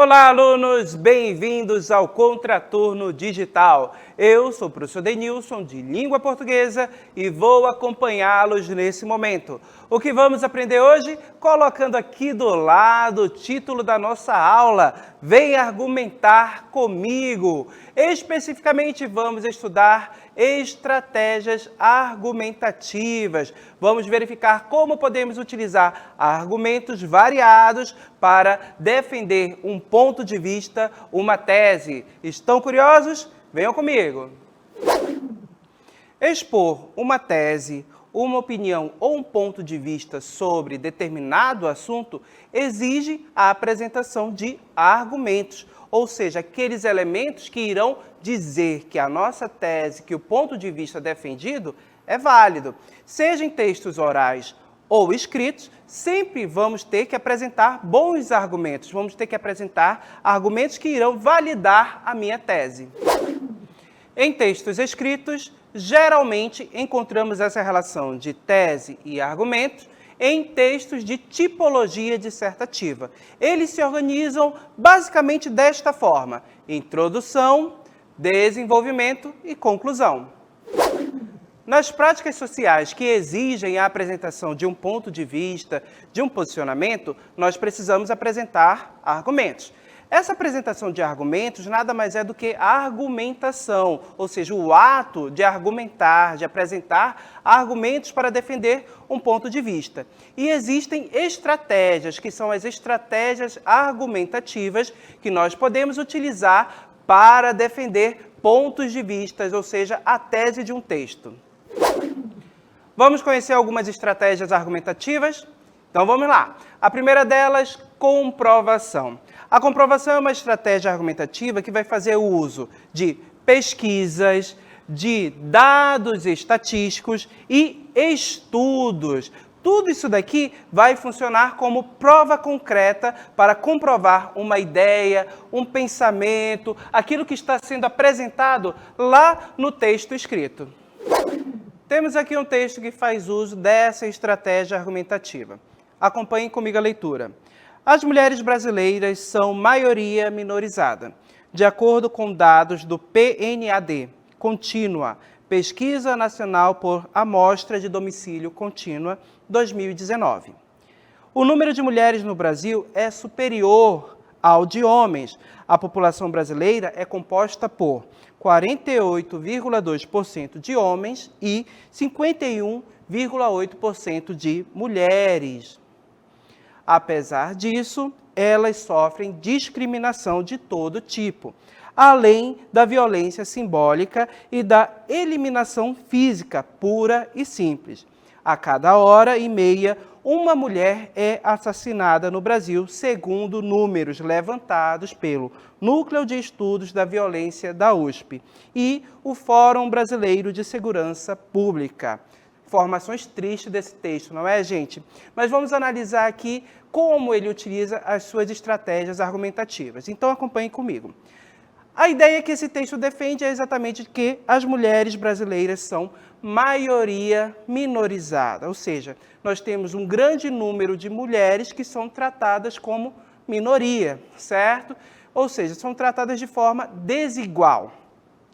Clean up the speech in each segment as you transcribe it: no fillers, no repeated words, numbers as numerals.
Olá, alunos! Bem-vindos ao Contraturno Digital. Eu sou o professor Denilson, de Língua Portuguesa, e vou acompanhá-los nesse momento. O que vamos aprender hoje? Colocando aqui do lado o título da nossa aula, Vem Argumentar Comigo. Especificamente, vamos estudar estratégias argumentativas. Vamos verificar como podemos utilizar argumentos variados para defender um ponto de vista, uma tese. Estão curiosos? Venham comigo! Expor uma tese, uma opinião ou um ponto de vista sobre determinado assunto exige a apresentação de argumentos, ou seja, aqueles elementos que irão dizer que a nossa tese, que o ponto de vista defendido é válido. Seja em textos orais ou escritos, sempre vamos ter que apresentar bons argumentos, vamos ter que apresentar argumentos que irão validar a minha tese. Em textos escritos, geralmente encontramos essa relação de tese e argumentos em textos de tipologia dissertativa. Eles se organizam basicamente desta forma: introdução, desenvolvimento e conclusão. Nas práticas sociais que exigem a apresentação de um ponto de vista, de um posicionamento, nós precisamos apresentar argumentos. Essa apresentação de argumentos nada mais é do que argumentação, ou seja, o ato de argumentar, de apresentar argumentos para defender um ponto de vista. E existem estratégias, que são as estratégias argumentativas, que nós podemos utilizar para defender pontos de vista, ou seja, a tese de um texto. Vamos conhecer algumas estratégias argumentativas? Então vamos lá. A primeira delas, comprovação. A comprovação é uma estratégia argumentativa que vai fazer uso de pesquisas, de dados estatísticos e estudos. Tudo isso daqui vai funcionar como prova concreta para comprovar uma ideia, um pensamento, aquilo que está sendo apresentado lá no texto escrito. Temos aqui um texto que faz uso dessa estratégia argumentativa. Acompanhem comigo a leitura. As mulheres brasileiras são maioria minorizada. De acordo com dados do PNAD, Contínua, Pesquisa Nacional por Amostra de Domicílio Contínua, 2019. O número de mulheres no Brasil é superior ao de homens. A população brasileira é composta por 48,2% de homens e 51,8% de mulheres. Apesar disso, elas sofrem discriminação de todo tipo, além da violência simbólica e da eliminação física pura e simples. A cada hora e meia, uma mulher é assassinada no Brasil, segundo números levantados pelo Núcleo de Estudos da Violência da USP e o Fórum Brasileiro de Segurança Pública. Informações tristes desse texto, não é, gente? Mas vamos analisar aqui como ele utiliza as suas estratégias argumentativas. Então, acompanhem comigo. A ideia que esse texto defende é exatamente que as mulheres brasileiras são maioria minorizada, ou seja, nós temos um grande número de mulheres que são tratadas como minoria, certo? Ou seja, são tratadas de forma desigual.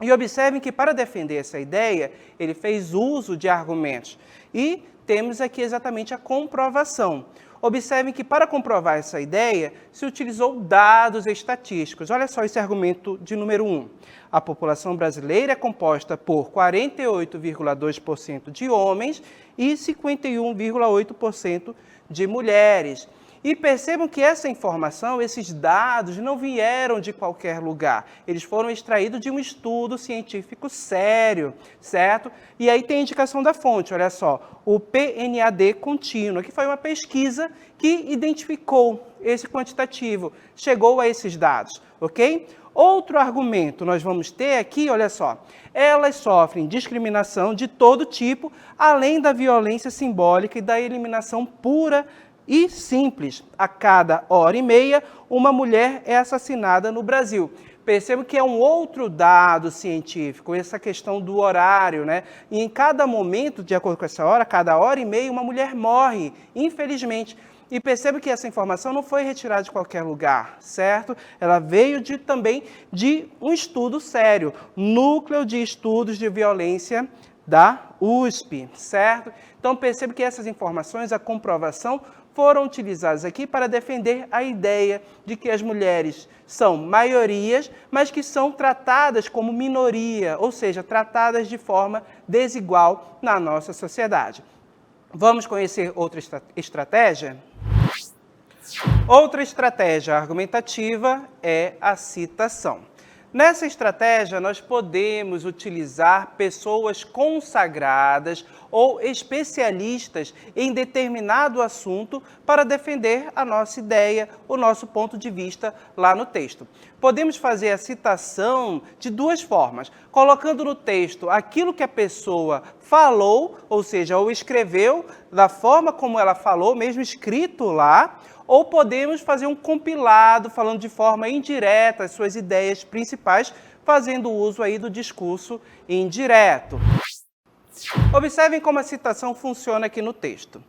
E observem que, para defender essa ideia, ele fez uso de argumentos. E temos aqui exatamente a comprovação. Observem que, para comprovar essa ideia, se utilizou dados estatísticos. Olha só esse argumento de número 1. A população brasileira é composta por 48,2% de homens e 51,8% de mulheres. E percebam que essa informação, esses dados, não vieram de qualquer lugar. Eles foram extraídos de um estudo científico sério, certo? E aí tem a indicação da fonte, olha só, o PNAD Contínua, que foi uma pesquisa que identificou esse quantitativo, chegou a esses dados, ok? Outro argumento nós vamos ter aqui, olha só, elas sofrem discriminação de todo tipo, além da violência simbólica e da eliminação pura e simples. A cada hora e meia, uma mulher é assassinada no Brasil. Percebo que é um outro dado científico, essa questão do horário, né? E em cada momento, de acordo com essa hora, cada hora e meia, uma mulher morre, infelizmente. E perceba que essa informação não foi retirada de qualquer lugar, certo? Ela veio também de um estudo sério, Núcleo de Estudos de Violência da USP, certo? Então perceba que essas informações, a comprovação, foram utilizadas aqui para defender a ideia de que as mulheres são maiorias, mas que são tratadas como minoria, ou seja, tratadas de forma desigual na nossa sociedade. Vamos conhecer outra estratégia? Outra estratégia argumentativa é a citação. Nessa estratégia, nós podemos utilizar pessoas consagradas ou especialistas em determinado assunto para defender a nossa ideia, o nosso ponto de vista lá no texto. Podemos fazer a citação de duas formas, colocando no texto aquilo que a pessoa falou, ou seja, ou escreveu da forma como ela falou, mesmo escrito lá, ou podemos fazer um compilado, falando de forma indireta as suas ideias principais, fazendo uso aí do discurso indireto. Observem como a citação funciona aqui no texto.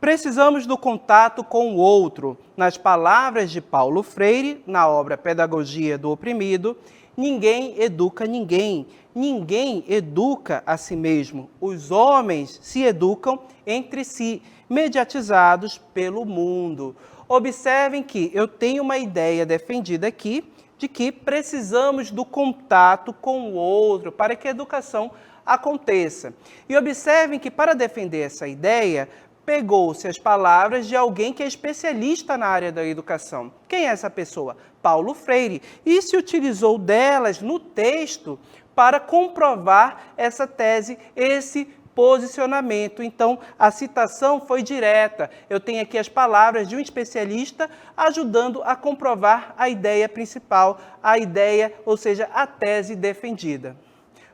Precisamos do contato com o outro. Nas palavras de Paulo Freire, na obra Pedagogia do Oprimido, ninguém educa ninguém. Ninguém educa a si mesmo. Os homens se educam entre si, mediatizados pelo mundo. Observem que eu tenho uma ideia defendida aqui de que precisamos do contato com o outro para que a educação aconteça. E observem que para defender essa ideia, pegou-se as palavras de alguém que é especialista na área da educação. Quem é essa pessoa? Paulo Freire. E se utilizou delas no texto para comprovar essa tese, esse posicionamento. Então, a citação foi direta. Eu tenho aqui as palavras de um especialista ajudando a comprovar a ideia principal, a ideia, ou seja, a tese defendida.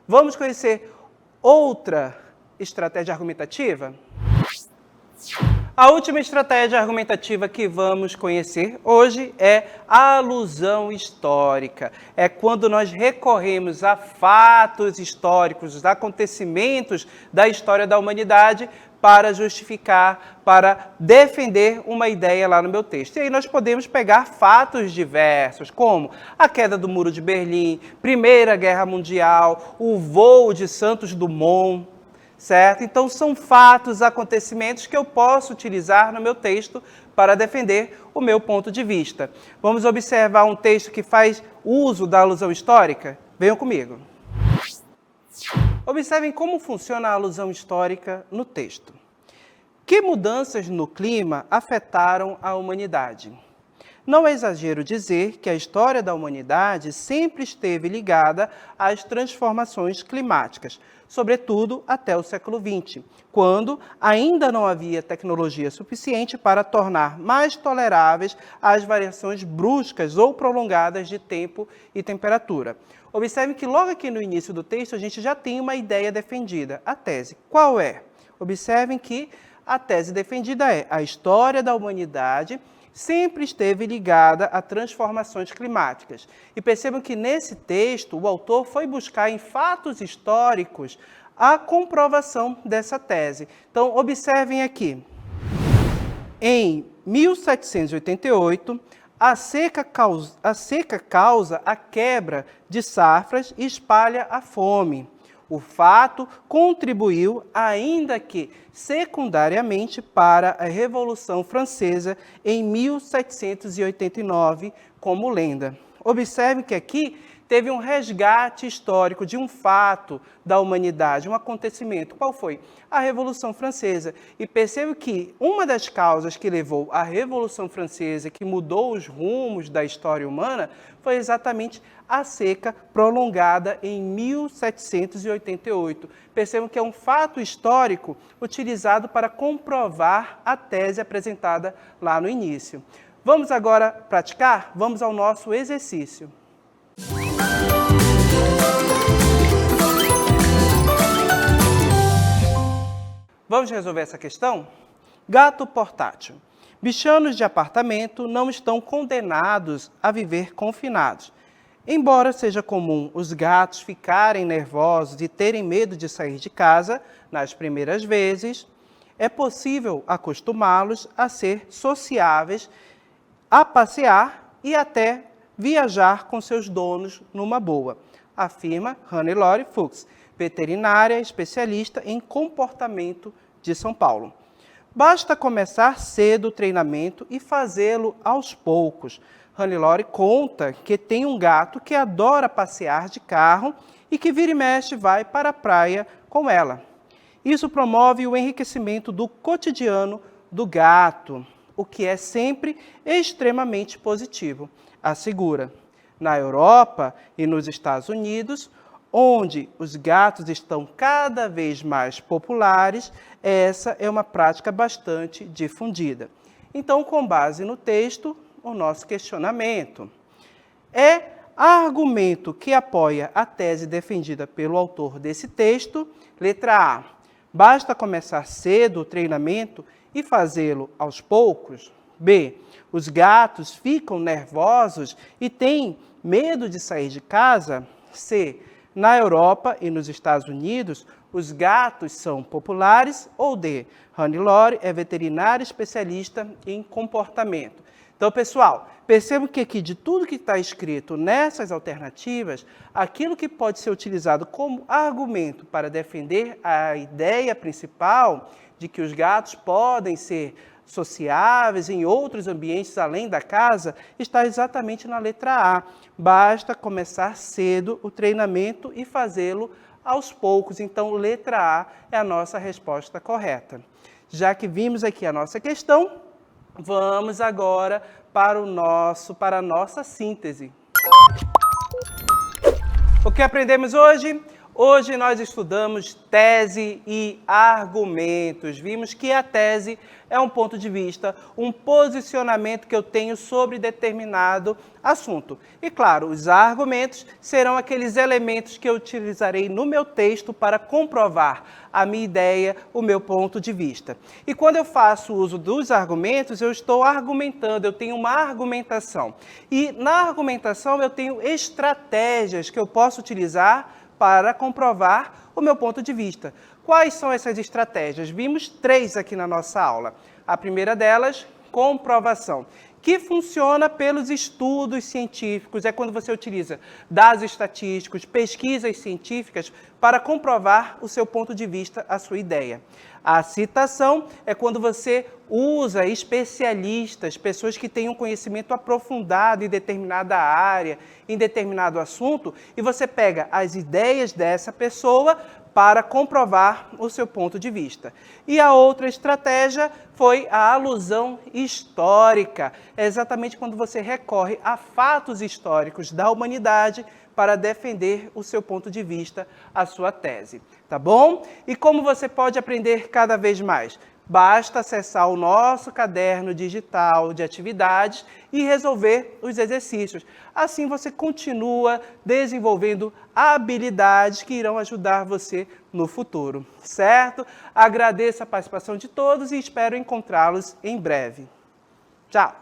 Vamos conhecer outra estratégia argumentativa? A última estratégia argumentativa que vamos conhecer hoje é a alusão histórica. É quando nós recorremos a fatos históricos, acontecimentos da história da humanidade para justificar, para defender uma ideia lá no meu texto. E aí nós podemos pegar fatos diversos, como a queda do Muro de Berlim, Primeira Guerra Mundial, o voo de Santos Dumont, certo? Então, são fatos, acontecimentos que eu posso utilizar no meu texto para defender o meu ponto de vista. Vamos observar um texto que faz uso da alusão histórica? Venham comigo. Observem como funciona a alusão histórica no texto. Que mudanças no clima afetaram a humanidade? Não é exagero dizer que a história da humanidade sempre esteve ligada às transformações climáticas, sobretudo até o século XX, quando ainda não havia tecnologia suficiente para tornar mais toleráveis as variações bruscas ou prolongadas de tempo e temperatura. Observe que logo aqui no início do texto a gente já tem uma ideia defendida, a tese. Qual é? Observem que a tese defendida é: a história da humanidade sempre esteve ligada a transformações climáticas. E percebam que nesse texto o autor foi buscar em fatos históricos a comprovação dessa tese. Então, observem aqui. Em 1788, a seca causa a quebra de safras e espalha a fome. O fato contribuiu, ainda que secundariamente, para a Revolução Francesa em 1789, como lenda. Observe que aqui teve um resgate histórico de um fato da humanidade, um acontecimento. Qual foi? A Revolução Francesa. E percebo que uma das causas que levou à Revolução Francesa, que mudou os rumos da história humana, foi exatamente a seca prolongada em 1788. Percebam que é um fato histórico utilizado para comprovar a tese apresentada lá no início. Vamos agora praticar? Vamos ao nosso exercício. Vamos resolver essa questão? Gato portátil. Bichanos de apartamento não estão condenados a viver confinados. Embora seja comum os gatos ficarem nervosos e terem medo de sair de casa nas primeiras vezes, é possível acostumá-los a ser sociáveis, a passear e até viajar com seus donos numa boa, afirma Hannelore Fuchs, veterinária especialista em comportamento de São Paulo. Basta começar cedo o treinamento e fazê-lo aos poucos. Hannelore conta que tem um gato que adora passear de carro e que vira e mexe vai para a praia com ela. Isso promove o enriquecimento do cotidiano do gato, o que é sempre extremamente positivo, assegura. Na Europa e nos Estados Unidos, onde os gatos estão cada vez mais populares, essa é uma prática bastante difundida. Então, com base no texto, o nosso questionamento é argumento que apoia a tese defendida pelo autor desse texto. Letra A. Basta começar cedo o treinamento e fazê-lo aos poucos. B. Os gatos ficam nervosos e têm medo de sair de casa. C. Na Europa e nos Estados Unidos, os gatos são populares. Ou D. Hannelore é veterinária especialista em comportamento. Então, pessoal, percebam que aqui de tudo que está escrito nessas alternativas, aquilo que pode ser utilizado como argumento para defender a ideia principal de que os gatos podem ser sociáveis em outros ambientes além da casa, está exatamente na letra A. Basta começar cedo o treinamento e fazê-lo aos poucos. Então, letra A é a nossa resposta correta. Já que vimos aqui a nossa questão, vamos agora para a nossa síntese. O que aprendemos hoje? Hoje nós estudamos tese e argumentos. Vimos que a tese é um ponto de vista, um posicionamento que eu tenho sobre determinado assunto. E claro, os argumentos serão aqueles elementos que eu utilizarei no meu texto para comprovar a minha ideia, o meu ponto de vista. E quando eu faço uso dos argumentos, eu estou argumentando, eu tenho uma argumentação. E na argumentação eu tenho estratégias que eu posso utilizar para comprovar o meu ponto de vista. Quais são essas estratégias? Vimos 3 aqui na nossa aula. A primeira delas, comprovação, que funciona pelos estudos científicos. É quando você utiliza dados estatísticos, pesquisas científicas para comprovar o seu ponto de vista, a sua ideia. A citação é quando você usa especialistas, pessoas que têm um conhecimento aprofundado em determinada área, em determinado assunto, e você pega as ideias dessa pessoa para comprovar o seu ponto de vista. E a outra estratégia foi a alusão histórica. É exatamente quando você recorre a fatos históricos da humanidade para defender o seu ponto de vista, a sua tese. Tá bom? E como você pode aprender cada vez mais? Basta acessar o nosso caderno digital de atividades e resolver os exercícios. Assim você continua desenvolvendo habilidades que irão ajudar você no futuro, certo? Agradeço a participação de todos e espero encontrá-los em breve. Tchau!